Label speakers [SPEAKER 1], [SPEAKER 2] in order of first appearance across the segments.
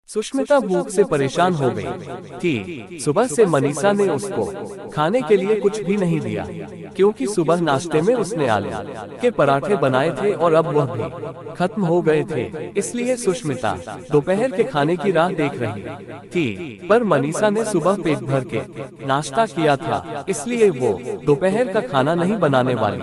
[SPEAKER 1] सुष्मिता भूख से परेशान हो गई थी। सुबह से मनीषा ने उसको खाने के लिए कुछ भी नहीं दिया, क्योंकि सुबह नाश्ते में उसने आलू के पराठे बनाए थे और अब वह भी खत्म हो गए थे। इसलिए सुष्मिता दोपहर के खाने की राह देख रही थी। पर मनीषा ने सुबह पेट भर के नाश्ता किया था, इसलिए वो दोपहर का खाना नहीं बनाने वाली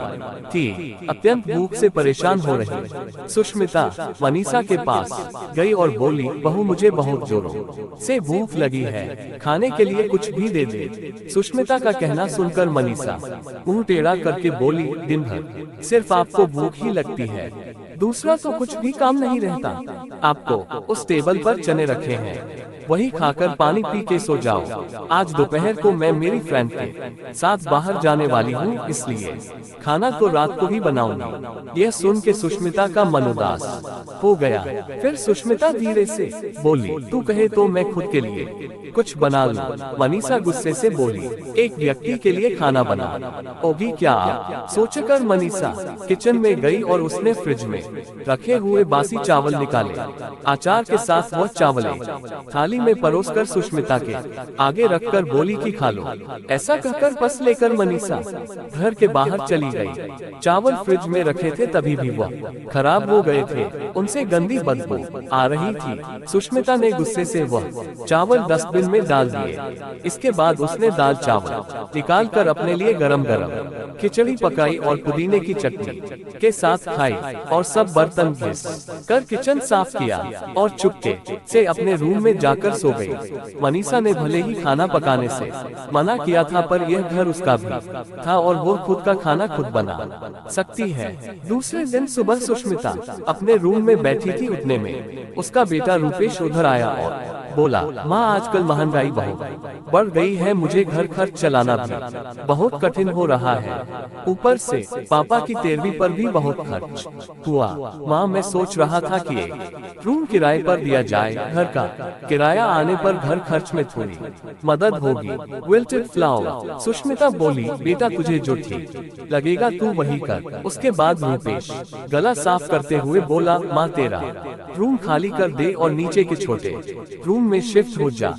[SPEAKER 1] थी। अत्यंत भूख से परेशान हो रही सुष्मिता मनीषा के पास गई और बोली, बहू मुझे बहुत जोरों से भूख लगी है, खाने के लिए कुछ भी दे दे। सुष्मिता का कहना सुनकर मनीषा मुंह टेढ़ा करके बोली, दिन भर सिर्फ आपको भूख ही लगती है, दूसरा तो कुछ भी काम नहीं रहता। आपको उस टेबल पर चने रखे हैं, वही खाकर पानी पी के सो जाओ। आज दोपहर को मैं मेरी फ्रेंड के साथ बाहर जाने वाली हूँ, इसलिए खाना तो रात को ही बनाऊंगी। यह सुन के सुष्मिता का मन उदास हो गया। फिर सुष्मिता धीरे से बोली, तू कहे तो मैं खुद के लिए कुछ बना लूं। मनीषा गुस्से से बोली, एक व्यक्ति के लिए खाना बना होगी क्या आप? सोचकर मनीषा किचन में गई और उसने फ्रिज में रखे हुए बासी चावल निकाले। अचार के साथ वह चावलें थाली में परोसकर सुष्मिता के आगे रखकर बोली कि खा लो। ऐसा कहकर बस लेकर मनीषा घर के बाहर चली गई। चावल फ्रिज में रखे थे तभी भी वह खराब हो गए थे, उनसे गंदी बदबू आ रही थी। सुष्मिता ने गुस्से से वह चावल डस्टबिन में डाल दिए। इसके बाद उसने दाल चावल निकाल कर अपने लिए गरम गरम खिचड़ी पकाई और पुदीने की चटनी के साथ खाई और सब बर्तन घिस कर किचन साफ किया और चुपके से अपने रूम में जाकर सो गई। मनीषा ने भले ही खाना पकाने से मना किया था, पर यह घर उसका भी था और वो खुद का खाना खुद बना सकती है। दूसरे दिन सुबह सुष्मिता अपने रूम में बैठी थी, उतने में उसका बेटा रूपेश उधर आया और बोला, माँ आजकल महंगाई बहुत बढ़ गई है, मुझे घर खर्च चलाना भी बहुत कठिन हो रहा है। ऊपर से पापा की 13वीं पर भी बहुत खर्च हुआ। माँ मैं सोच रहा था कि एक रूम किराए पर दिया जाए, घर का किराया आने पर घर खर्च में थोड़ी मदद होगी। Wilted flower. सुष्मिता बोली, बेटा तुझे जो ठीक लगेगा तू वही कर। उसके बाद रूपेश गला साफ करते हुए बोला, माँ तेरा रूम खाली कर दे और नीचे के छोटे रूम में शिफ्ट हो जा।